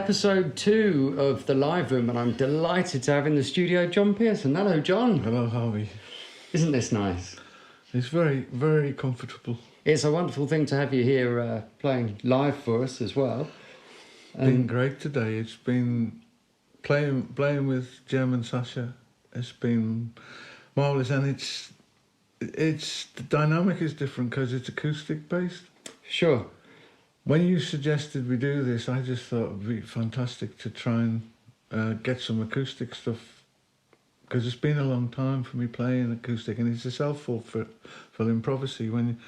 episode 2 of The Live Room, and I'm delighted to have in the studio John Pearson. Hello, John. Hello, Harvey. Isn't this nice? It's very, very comfortable. It's a wonderful thing to have you here playing live for us as well. Been great today. It's been playing with Jem and Sacha. It's been marvellous, and it's the dynamic is different because it's acoustic based. Sure. When you suggested we do this, I just thought it would be fantastic to try and get some acoustic stuff, because it's been a long time for me playing acoustic, and it's a self-fulfilling prophecy when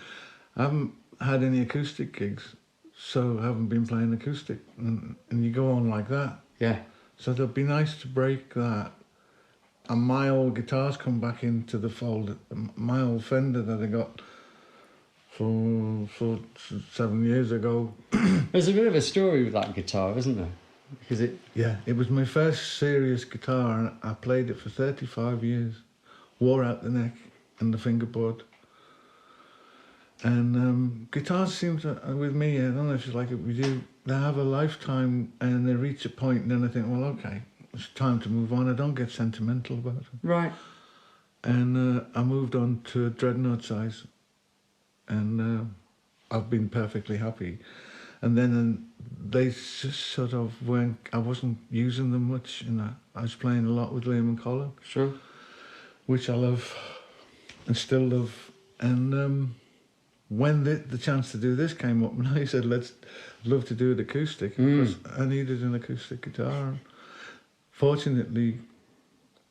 I haven't had any acoustic gigs, so I haven't been playing acoustic, and you go on like that. Yeah. So it'd be nice to break that. And my old guitars come back into the fold. My old Fender that I got for 7 years ago. There's a bit of a story with that guitar, isn't there? Because it was my first serious guitar, and I played it for 35 years. Wore out the neck and the fingerboard. And guitars seem to, with me, I don't know if it's like it with you, they have a lifetime and they reach a point and then I think, well, okay, it's time to move on. I don't get sentimental about it. Right. And I moved on to a dreadnought size, and I've been perfectly happy. And then they just sort of weren't, I wasn't using them much, I was playing a lot with Liam and Colin. Sure. Which I love and still love. And when the chance to do this came up, and I said, love to do it acoustic, because I needed an acoustic guitar. Fortunately,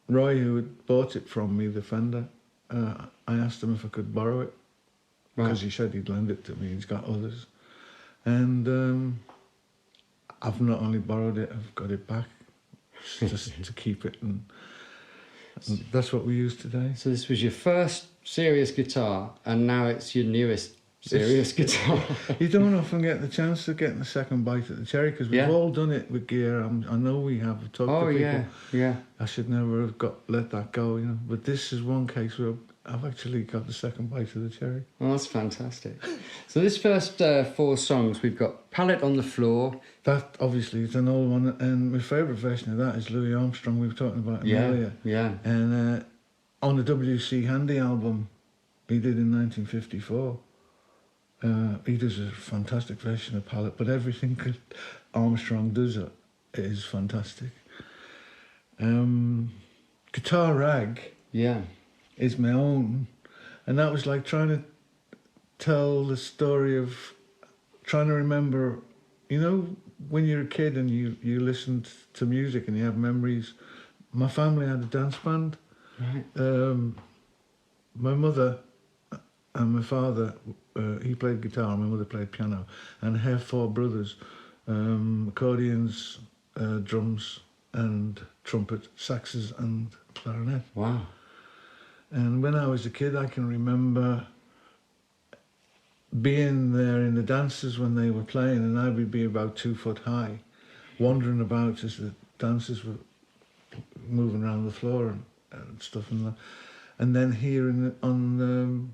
Roy, who had bought it from me, the Fender, I asked him if I could borrow it, because he said he'd lend it to me. He's got others. And I've not only borrowed it, I've got it back just to keep it. And that's what we use today. So this was your first serious guitar, and now it's your newest serious guitar. You don't often get the chance of getting the second bite at the cherry, because we've all done it with gear. I know we have talked to people. Yeah. I should never have let that go, But this is one case where I've actually got the second bite of the cherry. Well, that's fantastic. So this first 4 songs, we've got Pallet on the Floor. That obviously is an old one, and my favourite version of that is Louis Armstrong. We were talking about him earlier. Yeah. And on the W.C. Handy album he did in 1954, he does a fantastic version of Pallet, but everything Armstrong does is fantastic. Guitar Rag is my own, and that was like trying to tell the story of trying to remember, when you're a kid and you listen to music and you have memories. My family had a dance band. Right. My mother and my father, he played guitar, and my mother played piano, and her 4 brothers, accordions, drums and trumpet, saxes and clarinet. Wow. And when I was a kid, I can remember being there in the dances when they were playing, and I would be about 2 foot high, wandering about as the dancers were moving around the floor and stuff, and then hearing on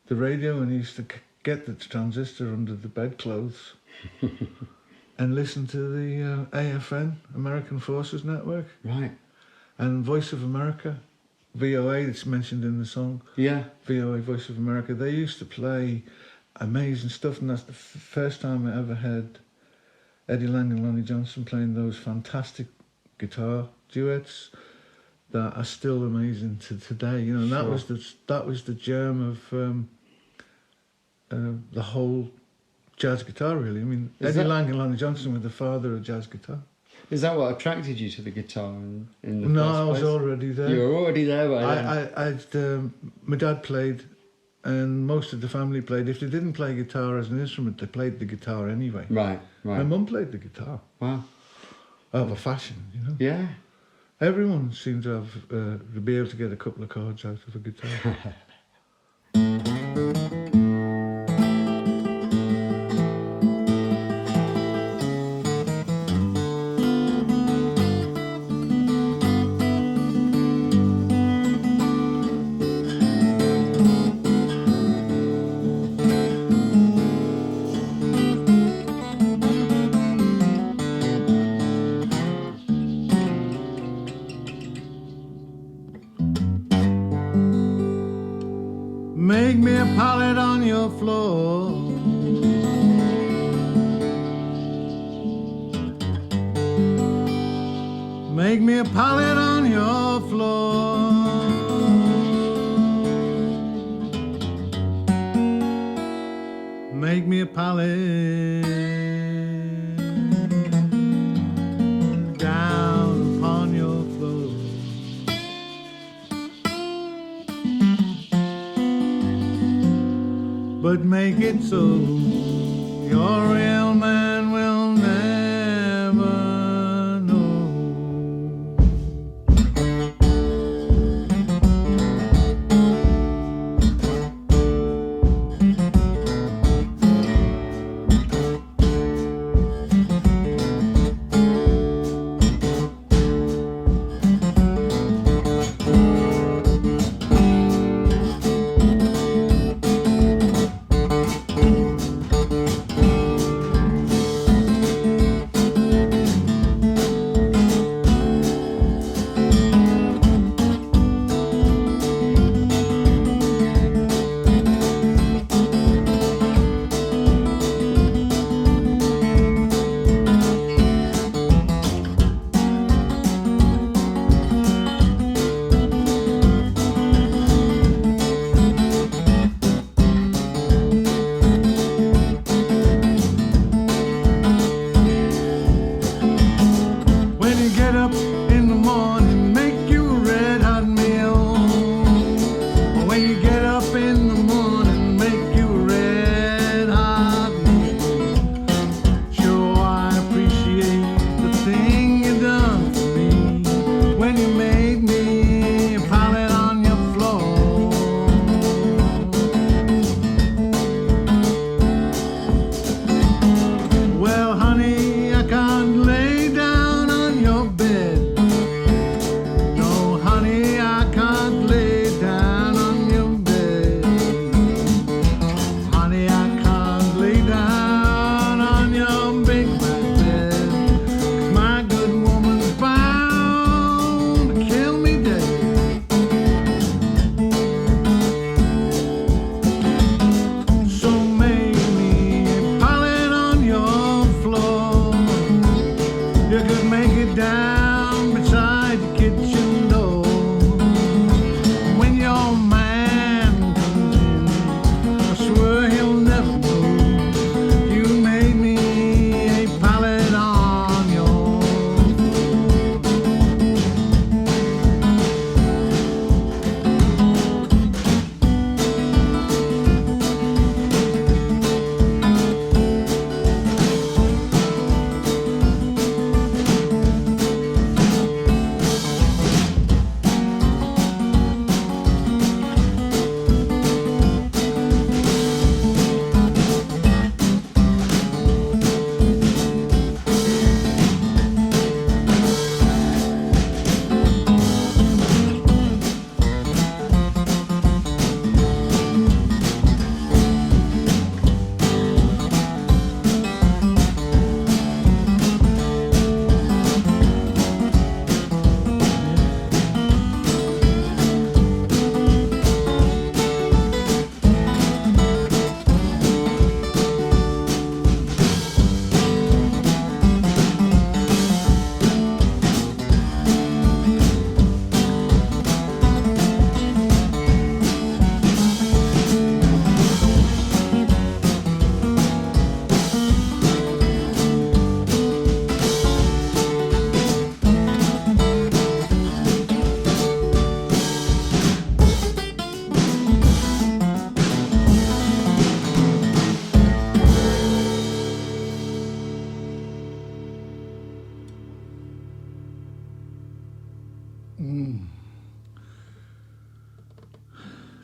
the radio, and he used to get the transistor under the bedclothes and listen to the AFN, American Forces Network. Right. And Voice of America, VOA, that's mentioned in the song. Yeah. VOA, Voice of America. They used to play amazing stuff, and that's the first time I ever heard Eddie Lang and Lonnie Johnson playing those fantastic guitar duets that are still amazing to today. And that was the germ of the whole jazz guitar, really. I mean, Eddie Lang and Lonnie Johnson were the father of jazz guitar. Is that what attracted you to the guitar in the first place? No, I was already there. You were already there by then? My dad played, and most of the family played. If they didn't play guitar as an instrument, they played the guitar anyway. Right. My mum played the guitar. Wow. Of a fashion, Yeah. Everyone seemed to have to be able to get a couple of chords out of a guitar. make me a pallet on your floor. Make me a pallet on your floor. Make me a pallet down upon your floor. But make it so your real man will never know.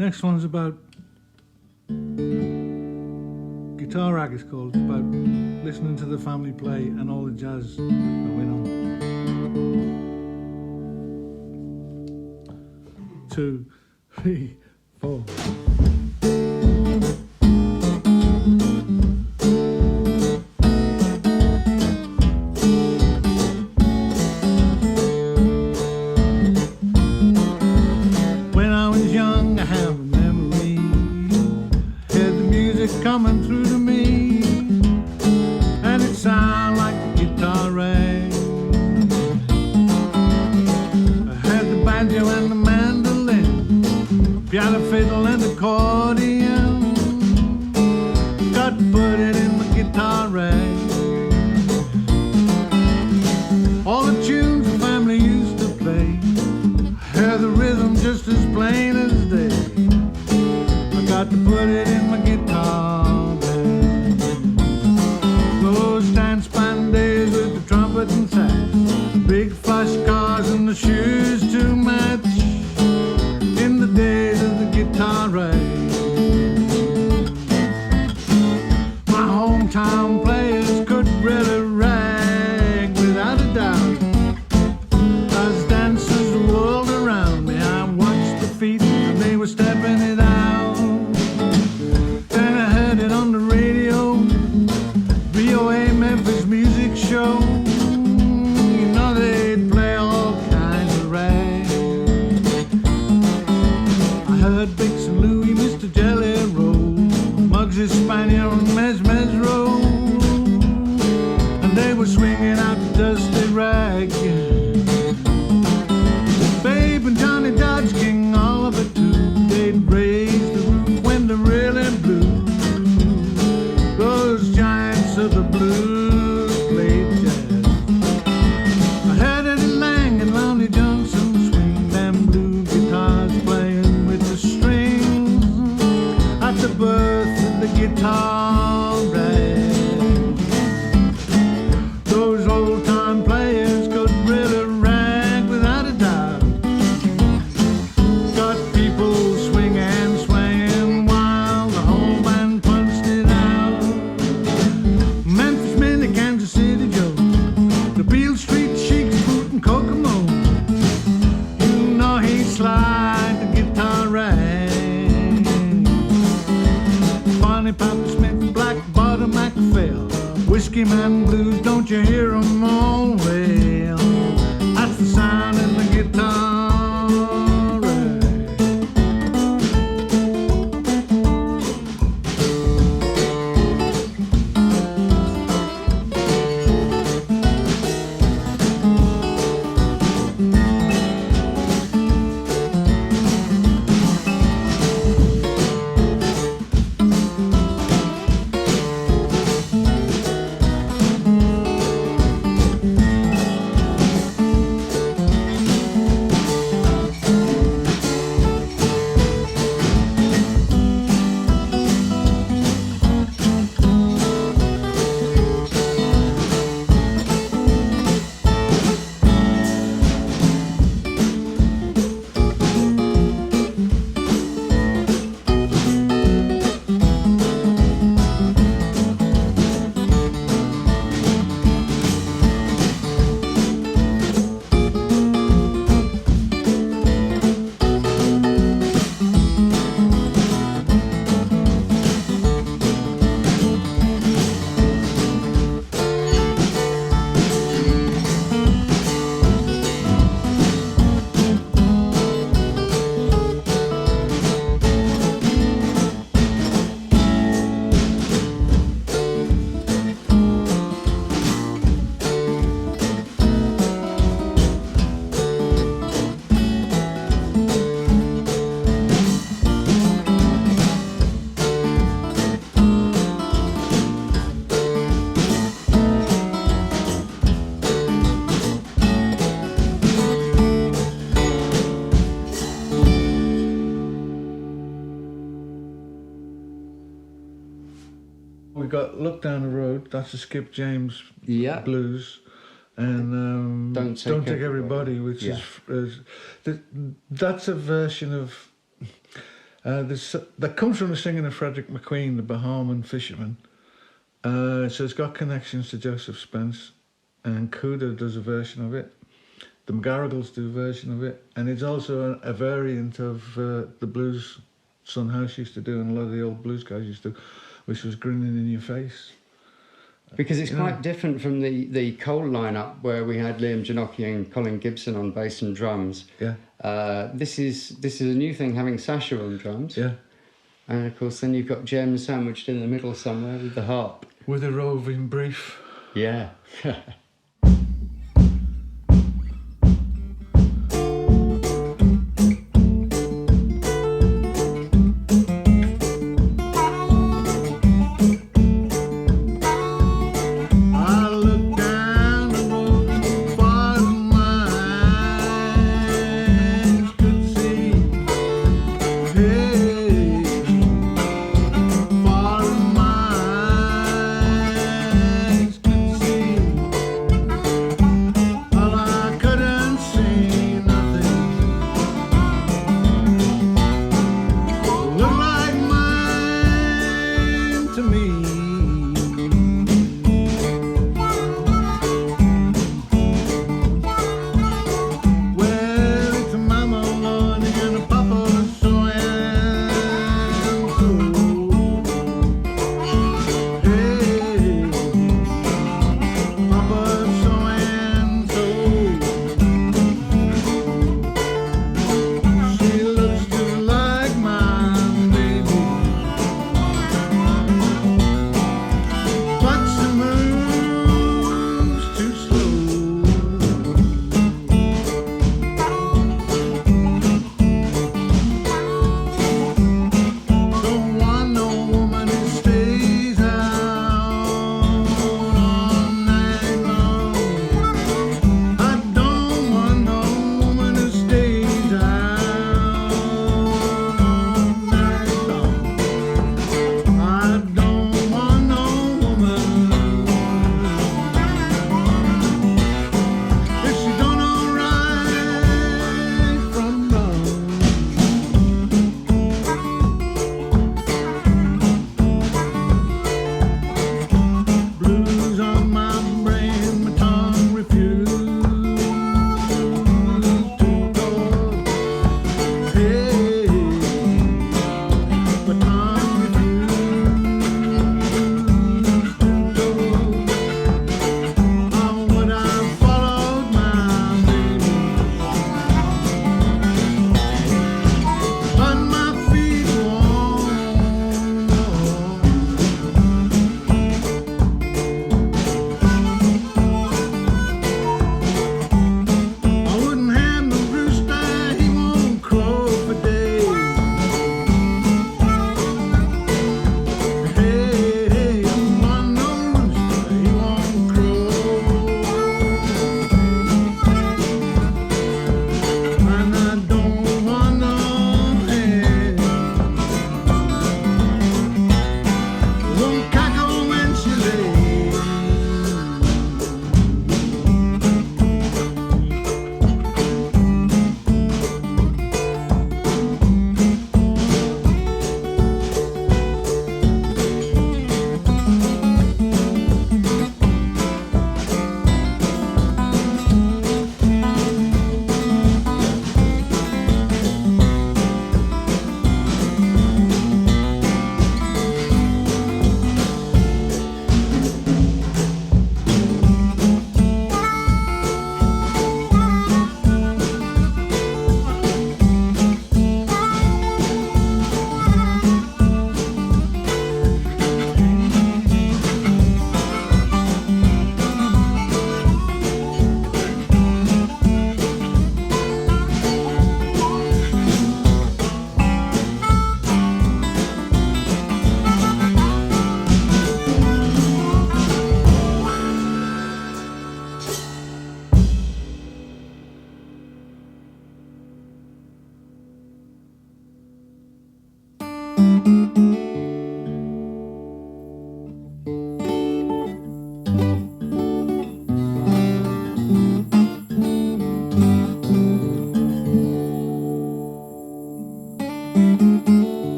Next one's about guitar rag, it's called. It's about listening to the family play and all the jazz that went on. 2, 3, 4. When I was young, I have a memory got Look Down the Road. That's a Skip James Yeah. blues. And Don't Take Everybody, which Yeah. that's a version of that comes from the singing of Frederick McQueen, the Bahamian fisherman. So it's got connections to Joseph Spence, and Cuda does a version of it. The McGarrigles do a version of it, and it's also a variant of the blues Son House used to do, and a lot of the old blues guys used to, which was Grinning in Your Face. Because it's quite different from the Cole lineup where we had Liam Ginocchi and Colin Gibson on bass and drums. Yeah. This is a new thing, having Sacha on drums. Yeah. And of course, then you've got Jem sandwiched in the middle somewhere with the harp. With a roving brief. Yeah.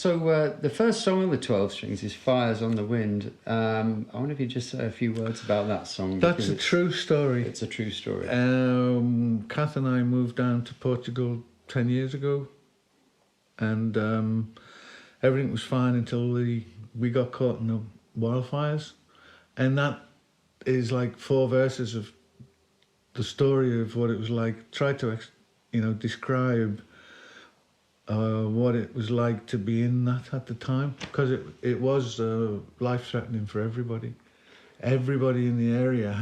So the first song on the 12 strings is Fires on the Wind. I wonder if you just say a few words about that song. That's a true story. It's a true story. Kath and I moved down to Portugal 10 years ago, and everything was fine until we got caught in the wildfires, and that is like 4 verses of the story of what it was like. Try to, describe what it was like to be in that at the time, because it was life-threatening for everybody. Everybody in the area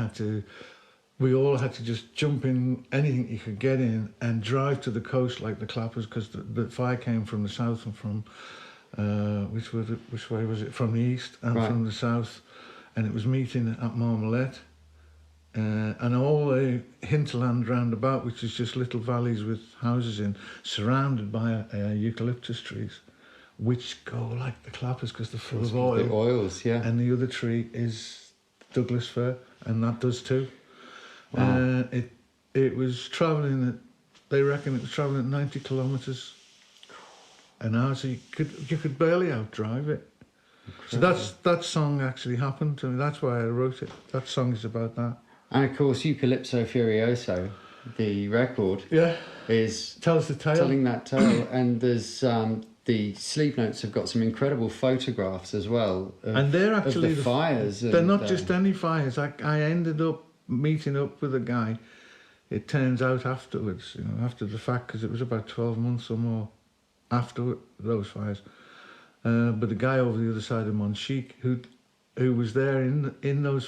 we all had to just jump in anything you could get in and drive to the coast like the clappers, because the fire came from the south and from which way was it? From the east and right. from the south, and it was meeting at Marmalette. And all the hinterland round about, which is just little valleys with houses in, surrounded by eucalyptus trees, which go like the clappers because they're full of oil. The oils, yeah. And the other tree is Douglas fir, and that does too. Wow. It was travelling they reckon it was travelling at 90 kilometres an hour, so you could barely outdrive it. Incredible. So that song actually happened to me. That's why I wrote it. That song is about that. And of course, Eucalypso Furioso, the record, tells the tale. Telling that tale. And there's the sleeve notes have got some incredible photographs as well. And they're actually of the fires. They're not just any fires. I ended up meeting up with a guy. It turns out afterwards, after the fact, because it was about 12 months or more after those fires. But the guy over the other side of Monchique, who was there in those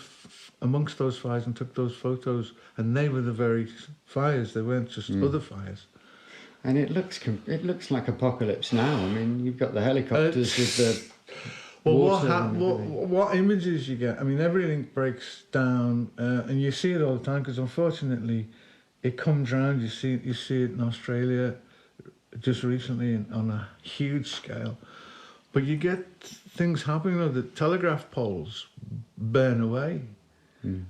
amongst those fires and took those photos, and they were the very fires. They weren't just other fires. And it looks like Apocalypse Now. I mean, you've got the helicopters with the water. What images you get? I mean, everything breaks down, and you see it all the time, because unfortunately, it comes round. You see it in Australia, just recently on a huge scale. But you get things happening. The telegraph poles burn away,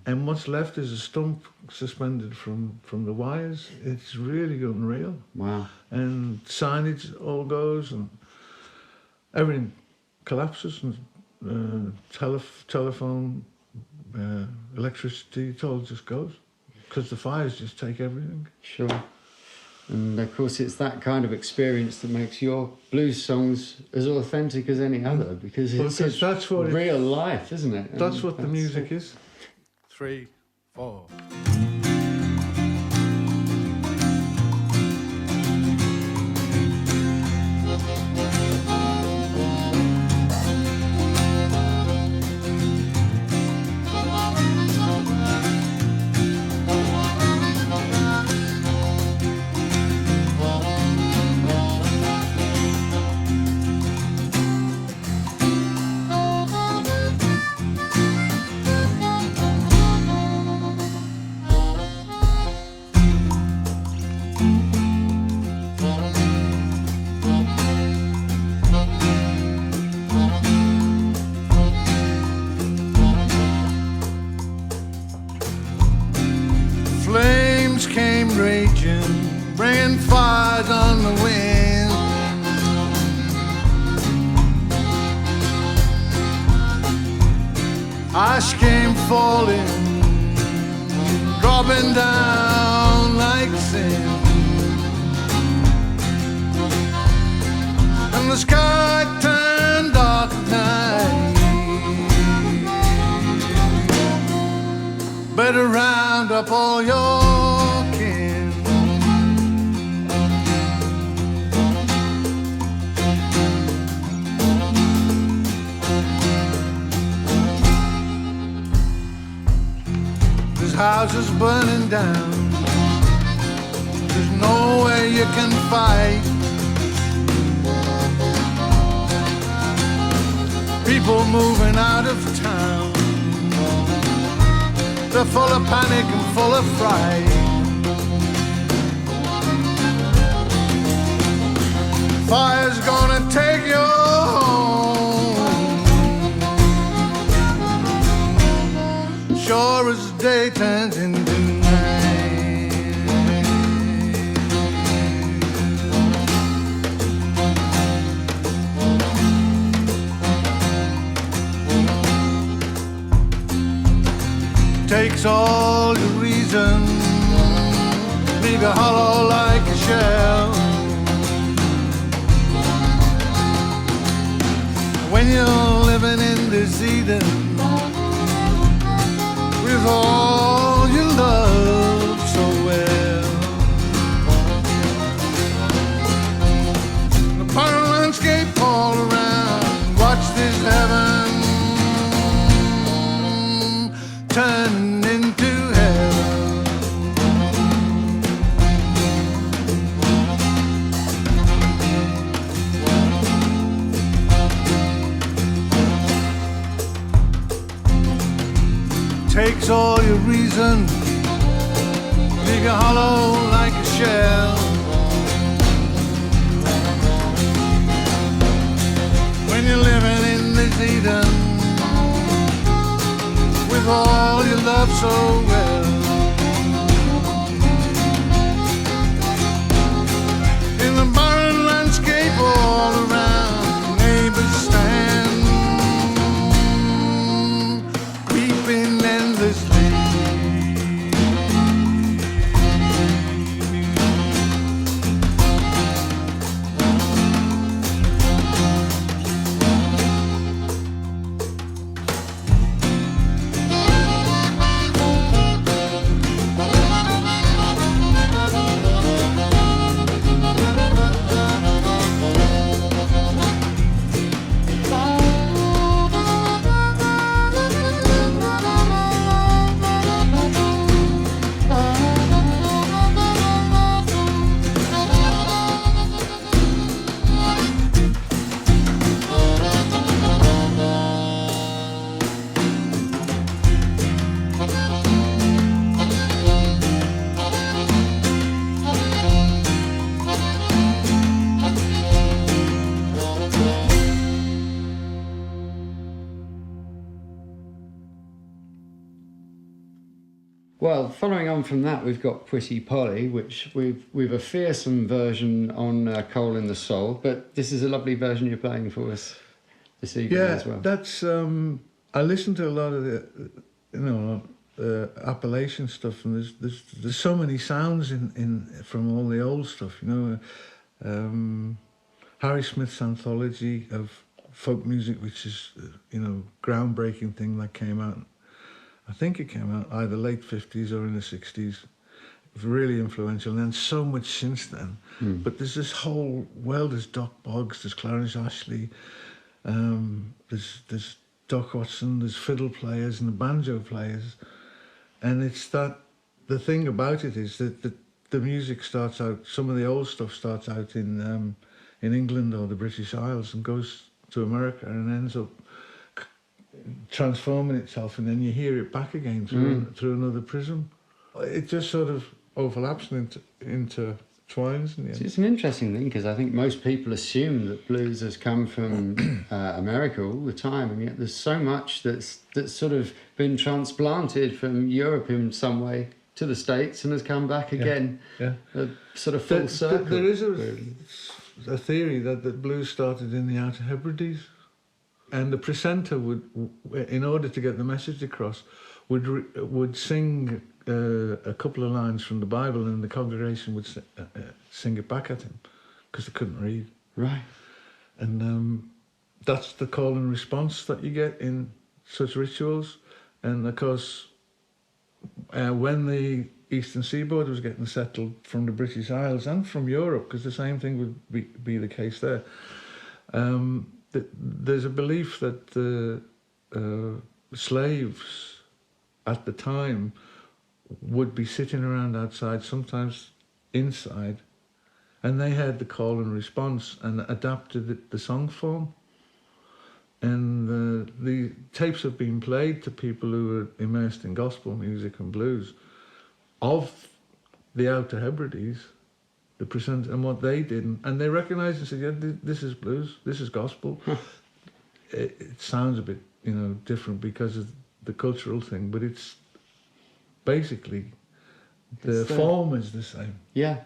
and what's left is a stump suspended from the wires. It's really unreal. Wow. And signage all goes, and everything collapses, and telephone, electricity, it all just goes, because the fires just take everything. Sure. And of course, it's that kind of experience that makes your blues songs as authentic as any other, because that's what real life, isn't it? That's what the music is. 3, 4. Bringing fires on the wind. Ash came falling, dropping down like sin, and the sky turned dark at night. Better round up all your kin. Houses burning down, there's no way you can fight. People moving out of town, they're full of panic and full of fright. Fire's gonna take you home, sure as day turns into night. takes all your reason, leave you hollow like a shell. When you're living in this Eden, with all you love so well, the barren landscape all around, watch this heaven turn into hell. Takes all your reason, leave you hollow like a shell. When you're living in this Eden, with all you love so well, in the barren landscape all around, neighbors stand weeping endlessly. Well, following on from that, we've got Pretty Polly, which we've a fearsome version on Coal in the Soul, but this is a lovely version you're playing for us this evening as well. Yeah, that's I listen to a lot of the Appalachian stuff, and there's so many sounds in from all the old stuff. Harry Smith's anthology of folk music, which is groundbreaking thing that came out. I think it came out either late 50s or in the 60s. It was really influential, and then so much since then. But there's this whole world. There's Doc Boggs, there's Clarence Ashley, there's Doc Watson, there's fiddle players and the banjo players. And it's that, the thing about it is that the music starts out, some of the old stuff starts out in England or the British Isles and goes to America and ends up transforming itself, and then you hear it back again through another prism. It just sort of overlaps and intertwines. It's an interesting thing, because I think most people assume that blues has come from America all the time, and yet there's so much that's sort of been transplanted from Europe in some way to the States and has come back again. Yeah. A sort of full circle. There is a theory that blues started in the Outer Hebrides. And the presenter would, in order to get the message across, would sing a couple of lines from the Bible, and the congregation would sing it back at him because they couldn't read. Right. And that's the call and response that you get in such rituals. And of course, when the Eastern Seaboard was getting settled from the British Isles and from Europe, because the same thing would be the case there. There's a belief that the slaves at the time would be sitting around outside, sometimes inside, and they heard the call and response and adapted the song form. And the tapes have been played to people who were immersed in gospel music and blues of the Outer Hebrides, the present, and what they did, and they recognised and said, yeah, this is blues, this is gospel. It sounds a bit, different because of the cultural thing, but it's basically the form is the same. Yeah.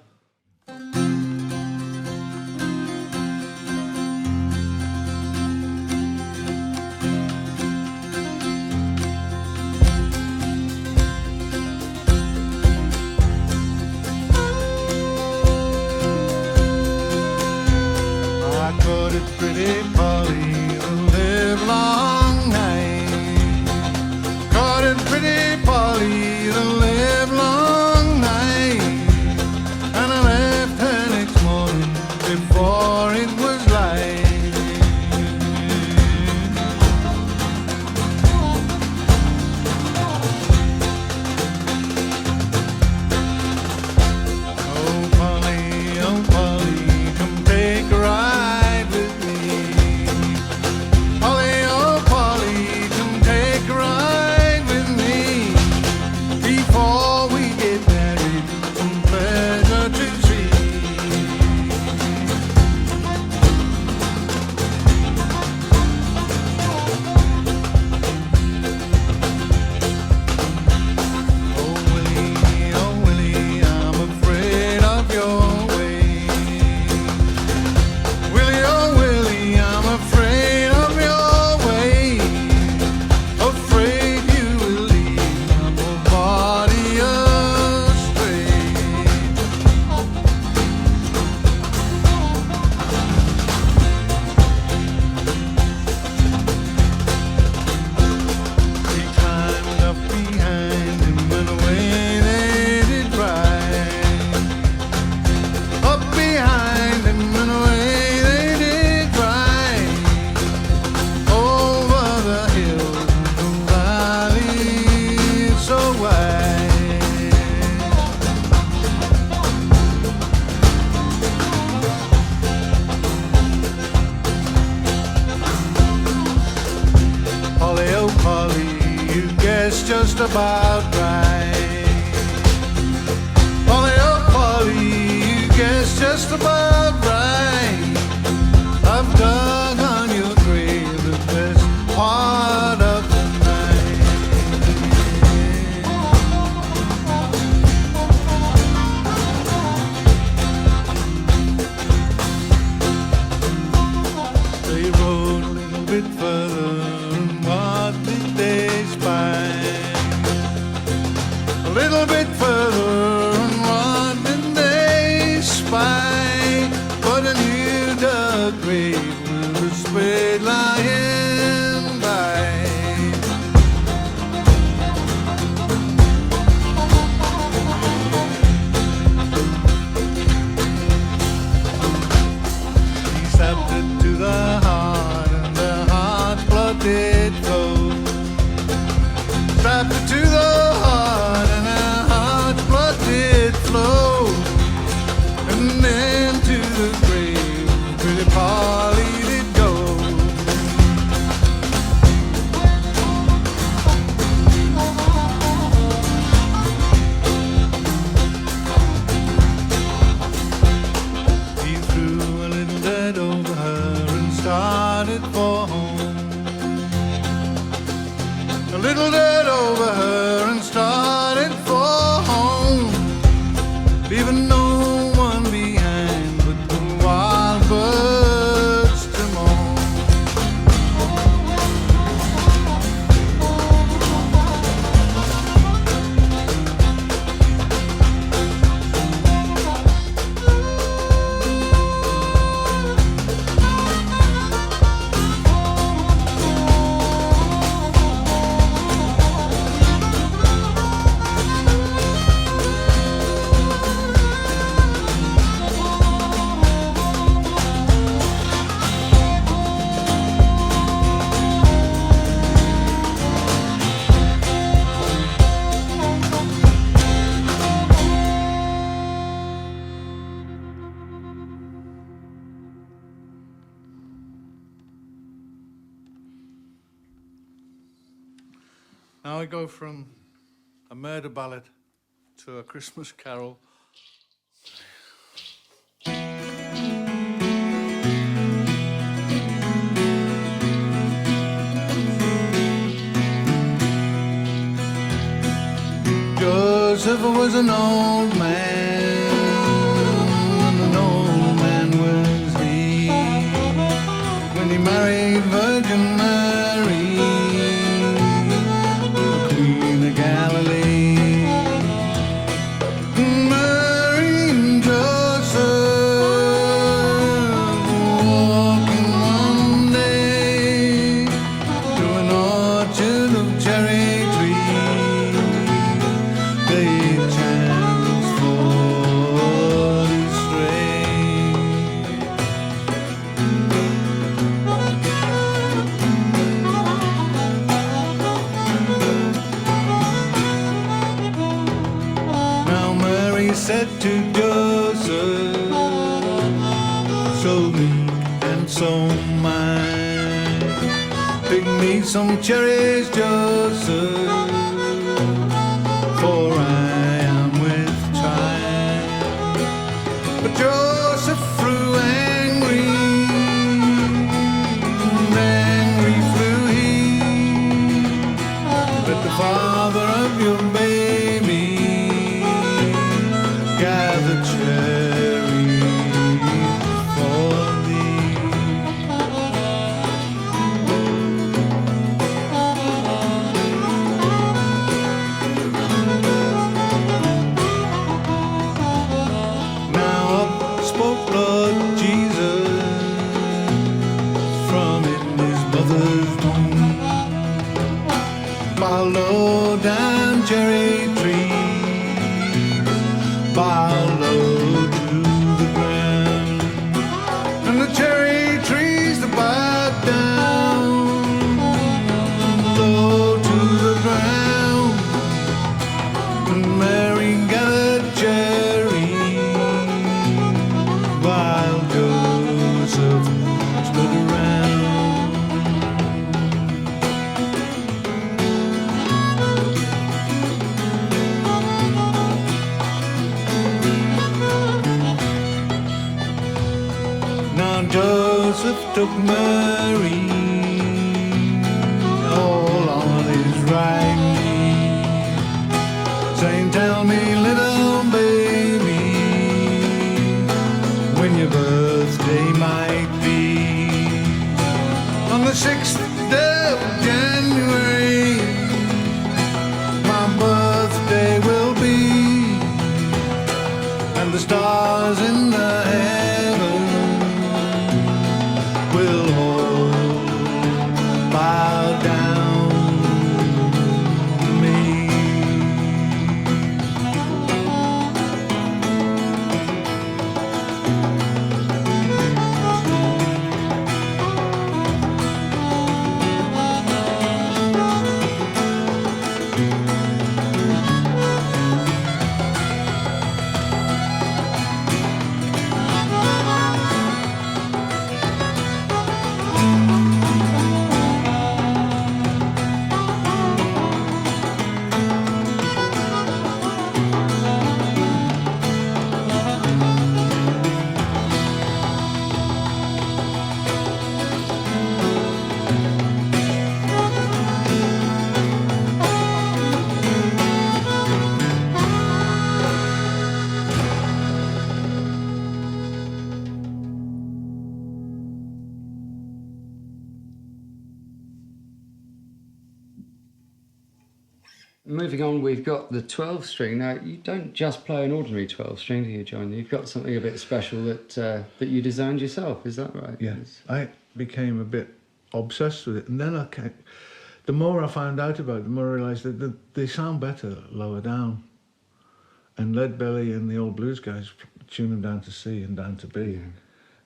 guess just about right. Polly, oh Polly, you guess just about right. I've dug on your grave the best part of the night. They rode a little bit further, and what did they spy? A little bit further, and what did they spy? But a new dug grave with a spade lying by. He stabbed it to the heart, and the heart blood did flow. Strapped it to the heart, and the heart blood did flow. And then to the grave, pretty Polly did go. He threw a little dirt over her and started for home. A little dirt over her and started for home, leaving no one behind but the wild birds to mourn. Now I go from a murder ballad to a Christmas carol. Joseph was an old man, and an old man was he, when he married Virgin Mary, the Queen of Galilee. Mary and Joseph walking one day to an orchard of cherry trees. They chanced for to stray. Now Mary said to Joseph, so meek and so mild, pick me some cherries, Joseph, for I am with child. But Joseph grew angry, and angry flew he. Let the father of your baby gather cherries for thee. Now up spoke Lord Jesus from in his mother's womb. Bow low down cherry tree, bow low to the ground, and the cherry trees that bow down low to the ground. And Mary gathered cherries while Joseph stood around. took Murray all on his right knee, saying, tell me, little baby, when your birthday might be. On the 6th of January, my birthday will be, and the stars in the heaven will all bow down to me. Moving on, we've got the 12 string. Now, you don't just play an ordinary 12 string, do you, John? You've got something a bit special that you designed yourself, is that right? Yeah, I became a bit obsessed with it, and then the more I found out about it, the more I realised that they sound better lower down. And Lead Belly and the old blues guys tune them down to C and down to B. Yeah.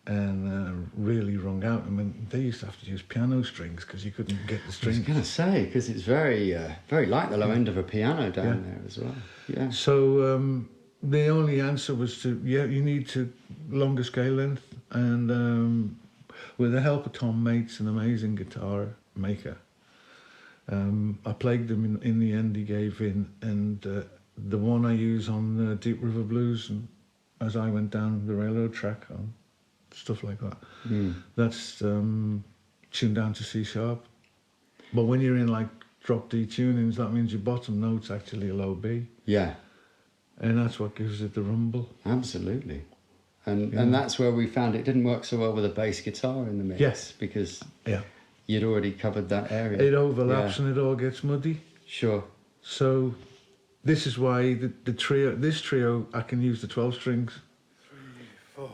And really wrung out. I mean, they used to have to use piano strings because you couldn't get the strings. I was going to say, because it's very like the low end of a piano down there as well. Yeah. So the only answer was to, you need to longer scale length. And with the help of Tom Mates, an amazing guitar maker, I plagued him in the end. He gave in, and the one I use on Deep River Blues, and as I went down the railroad track on stuff like that. That's tuned down to C sharp. But when you're in like drop D tunings, that means your bottom note's actually a low B. Yeah. And that's what gives it the rumble. Absolutely. And that's where we found it didn't work so well with a bass guitar in the mix. Yes. Because you'd already covered that area. It overlaps and it all gets muddy. Sure. So this is why this trio, I can use the 12 strings. 3, 4.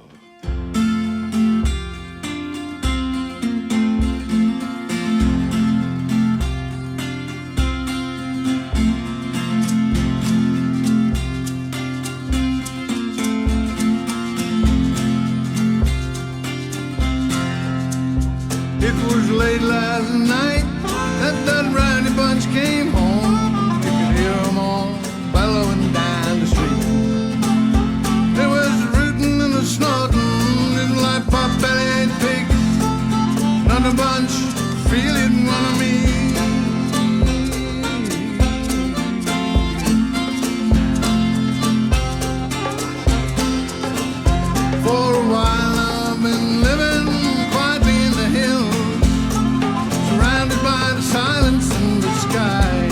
It was late last night that rowdy bunch came home. You could hear them all bellowing down the street. There was rooting and a snorting, little like pot-bellied pigs. Another bunch feeling one of me. For a while I've been living quietly in the hills, surrounded by the silence and the sky.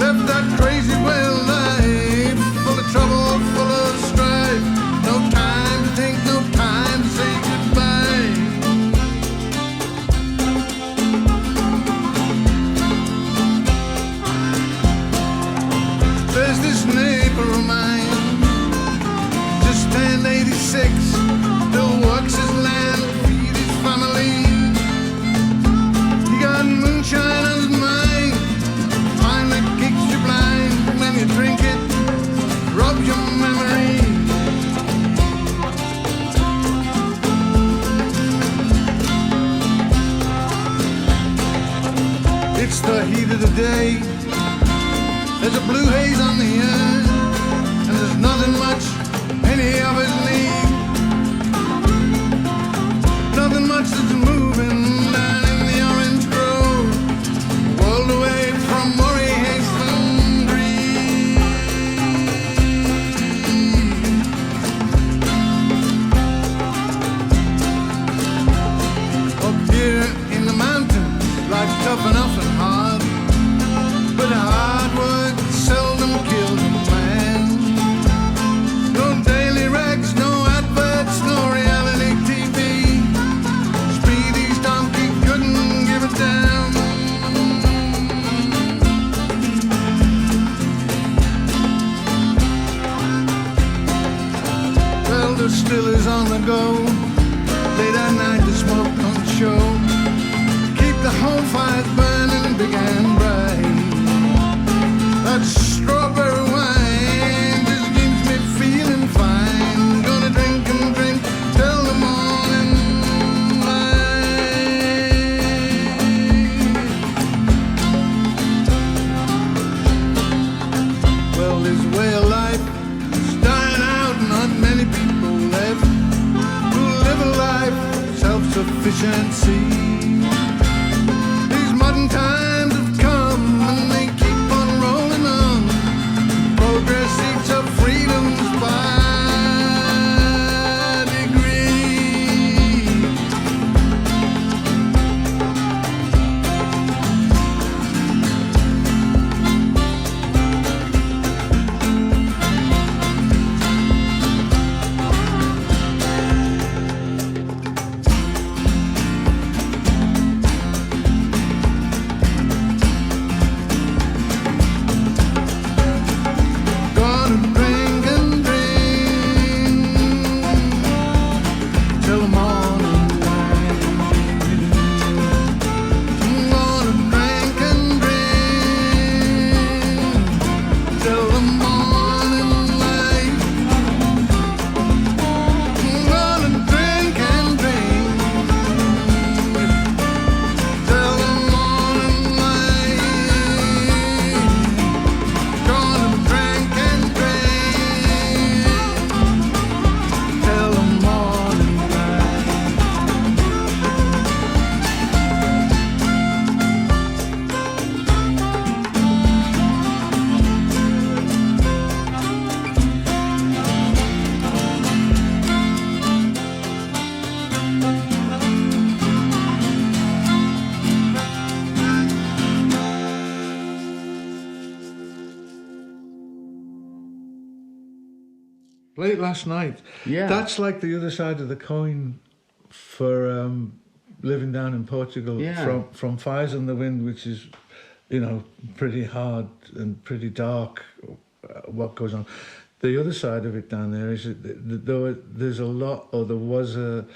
Left that crazy well life, full of trouble, full of strife. No time to think, no time to say goodbye. There's this neighbor of mine, just turned 86, still works his land, feed his family. He got moonshine on his mind, wine that kicks you blind. When you drink it, rubs your memory. It's the heat of the day, there's a blue haze on the air, and there's nothing much any of us need. Nothing much that's moving down in the orange grove, world away from worry, haste and greed. on the go. Late at night the smoke don't show. Keep the home fires burning big and bright. That strawberry wine just keeps me feeling fine. Gonna drink and drink till the morning light. Well, this way of life is dying out. Not many people left who live a life of self-sufficiency. These modern times have come and they keep on rolling on. Progress seeks of freedoms by degree. Gonna drink and drink till the morning light. Gonna drink and drink till the morning light. Gonna drink and drink till the morning light. Gonna drink and drink till the morning light. Late last night. Yeah. That's like the other side of the coin for living down in Portugal. Yeah. From Fires in the Wind, which is, you know, pretty hard and pretty dark, what goes on. The other side of it down there is that there's a lot, or there was a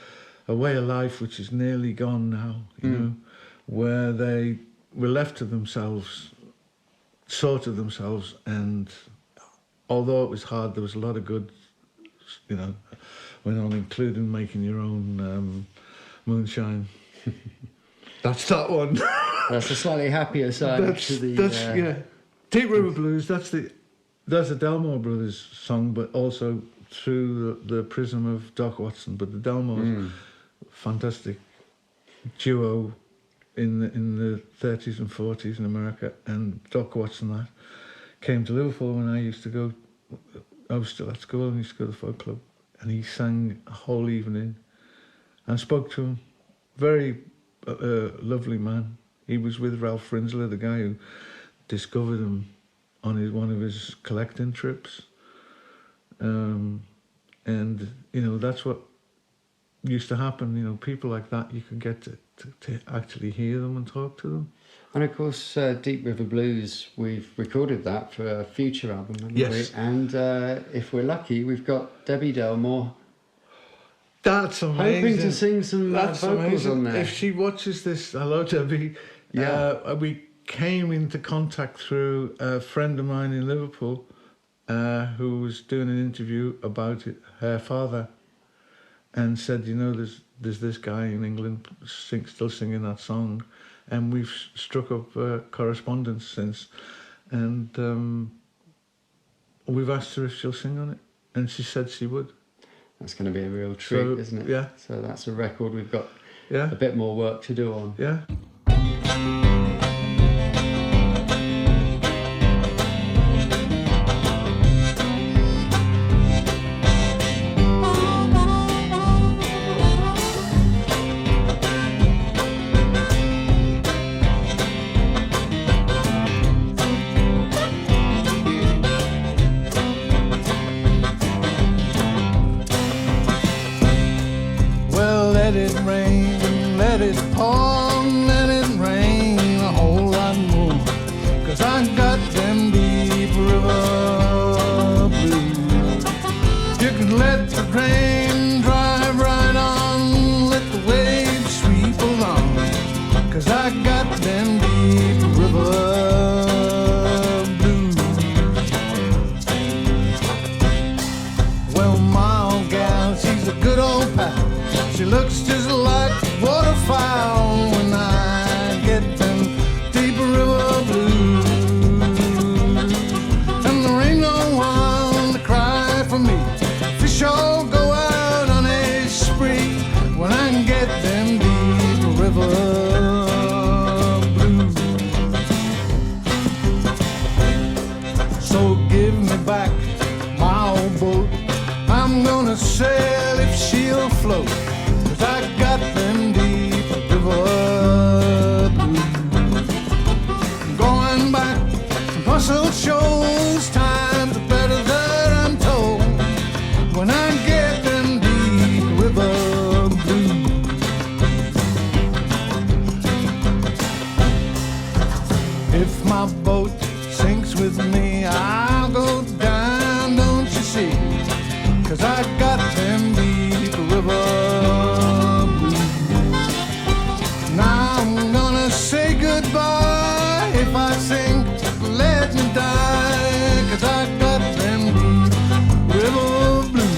way of life which is nearly gone now, you know, where they were left to themselves, sorted themselves, and although it was hard, there was a lot of good, you know, went on, including making your own moonshine. That's that one. That's a slightly happier side to the... yeah. Deep River Blues, that's a Delmore Brothers song, but also through the prism of Doc Watson. But the Delmores, fantastic duo in the 30s and 40s in America, and Doc Watson that came to Liverpool when I used to go. I was still at school and used to go to the folk club, and he sang a whole evening and spoke to him. Very lovely man. He was with Ralph Rinsler, the guy who discovered him on one of his collecting trips. And, you know, that's what used to happen. You know, people like that, you could get to actually hear them and talk to them. And of course, Deep River Blues, we've recorded that for a future album, haven't Yes. we? And if we're lucky, we've got Debbie Delmore That's amazing. hoping to sing some vocals amazing. on there. If she watches this, hello Debbie. Yeah. We came into contact through a friend of mine in Liverpool who was doing an interview about her father, and said, you know, there's this guy in England still singing that song, and we've struck up correspondence since, and we've asked her if she'll sing on it, and she said she would. That's going to be a real treat, So, isn't it? yeah. So that's a record we've got Yeah. a bit more work to do on. Yeah. Well, let it rain, let it pour, let So give me back my old boat. I'm gonna sail if she'll float, 'cause I got them deep river blues. Going back to Muscle Shoals, times are better that I'm told, when I get them deep river blues. If my boat sinks with me, I'll go down, don't you see? 'Cause I got them deep river blues. Now I'm gonna say goodbye. If I sink, let me die, 'cause I got them deep river blues.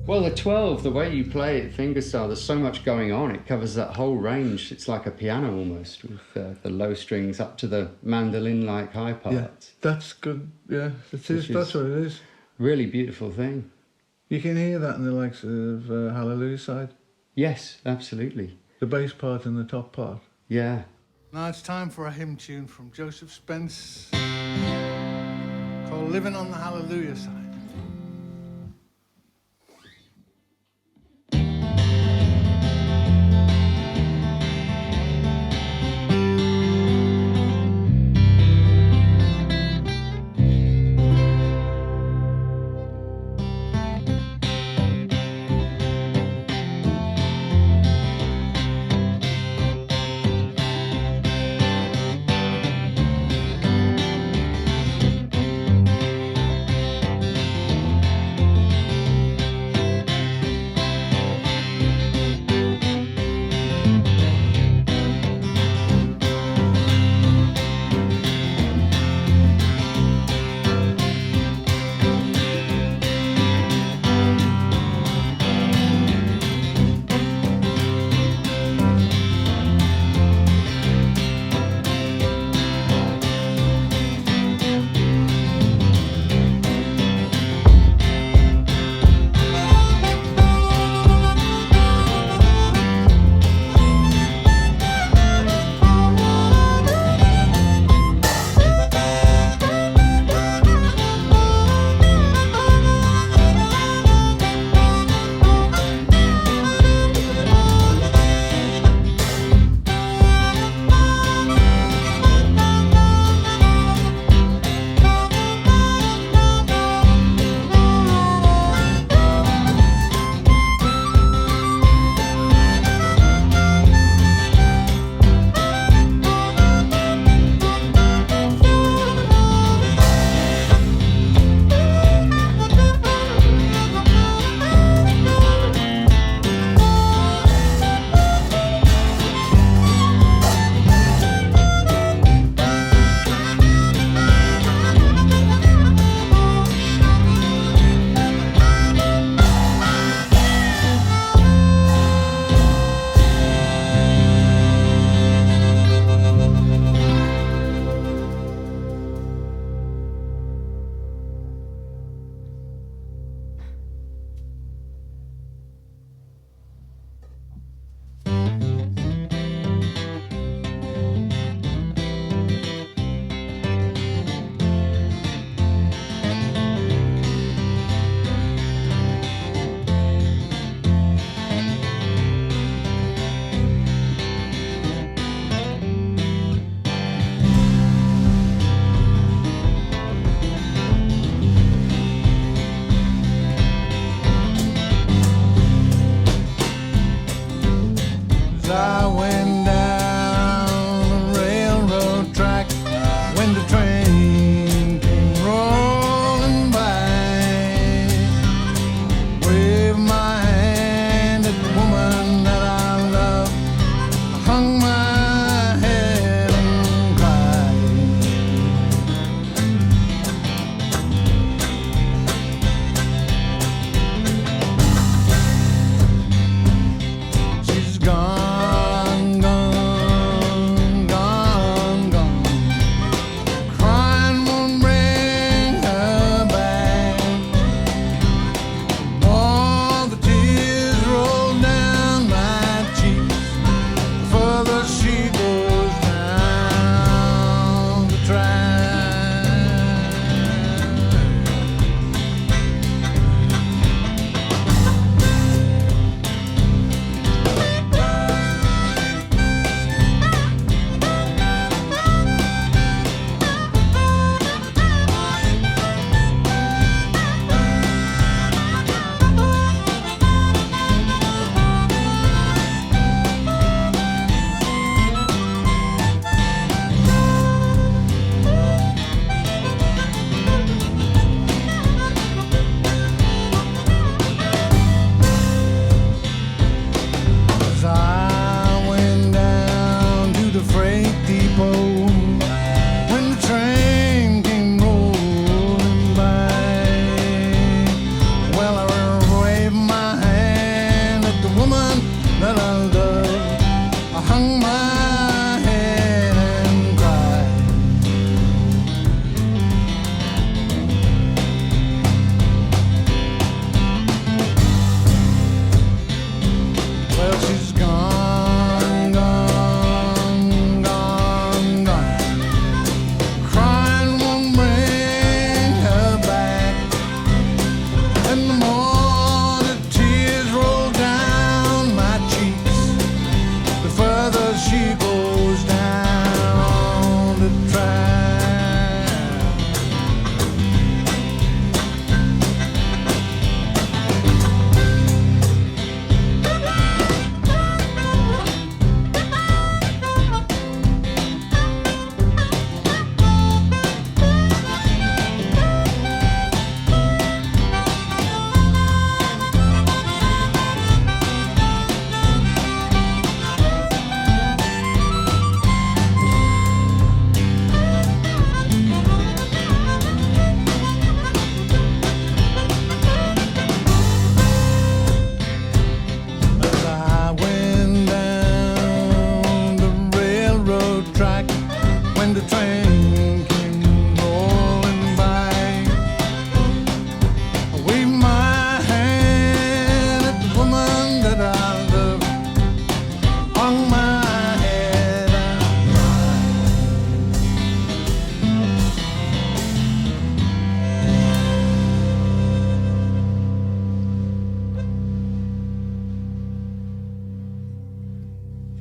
Well, the 12, the way you play it, fingerstyle, there's so much going on. It covers that whole range. It's like a piano almost, with the low strings up to the mandolin-like high parts. Yeah, that's good. Yeah, it is. That's what it is. Really beautiful thing. You can hear that in the likes of Hallelujah side. Yes, absolutely. The bass part and the top part. Yeah. Now it's time for a hymn tune from Joseph Spence called Living on the Hallelujah Side.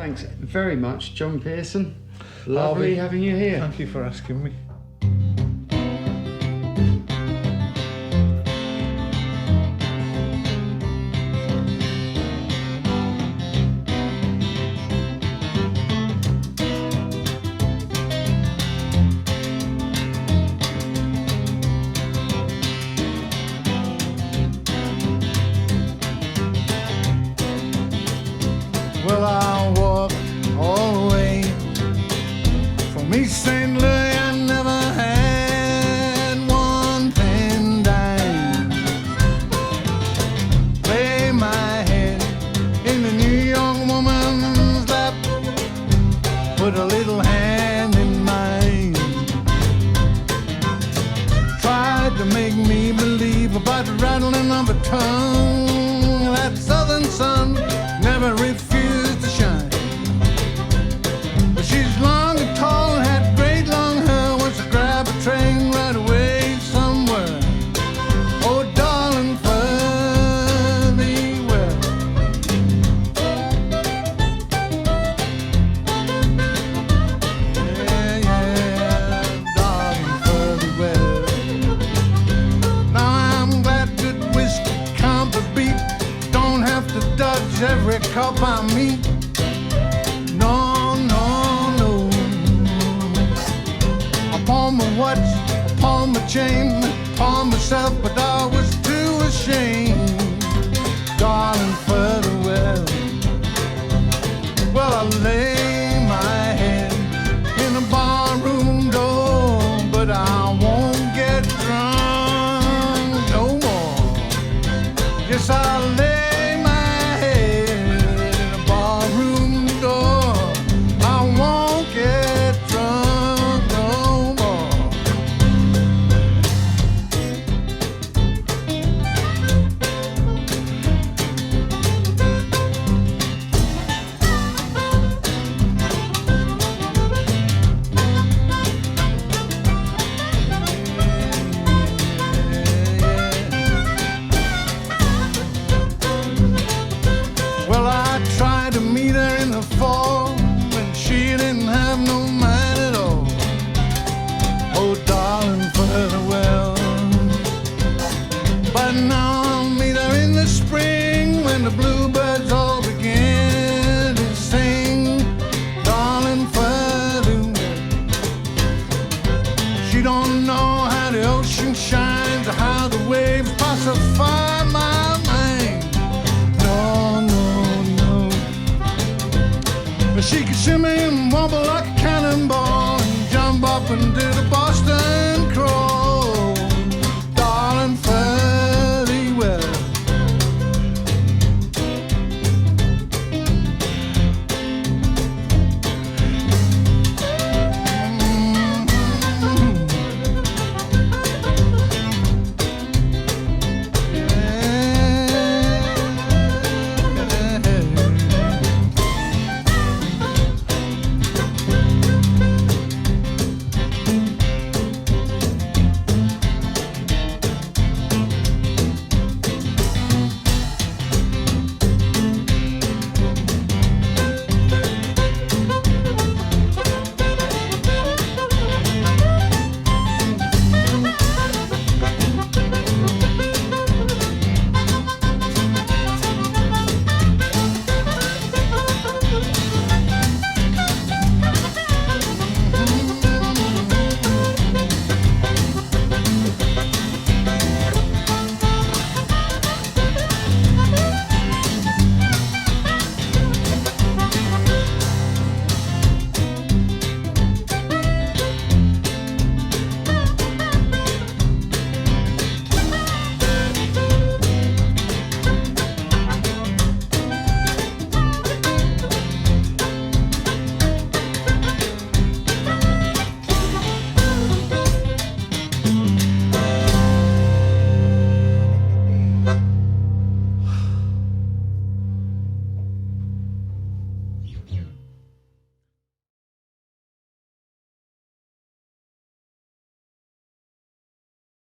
Thanks very much, John Pearson. Lovely Harvey, having you here. Thank you for asking me. Well, I walked all the way from East St. Louis. I never had one pen dime. Lay my head in the New York woman's lap, put a little hand in mine. Tried to make me believe about the rattling of a tongue. That southern sun never refused to shine. But she's long and tall and had great long hair. Wants to grab a train right away somewhere. Oh, darling, fare thee well. Yeah, yeah, darling, fare thee well. Now I'm glad good whiskey can't be beat. Don't have to dodge every cop I meet. No, no, no. Upon my watch, upon my chain, upon myself, but I was too ashamed. Darling, farewell. Well, I lay my head in a barroom door, but I won't get drunk no more. Yes, I lay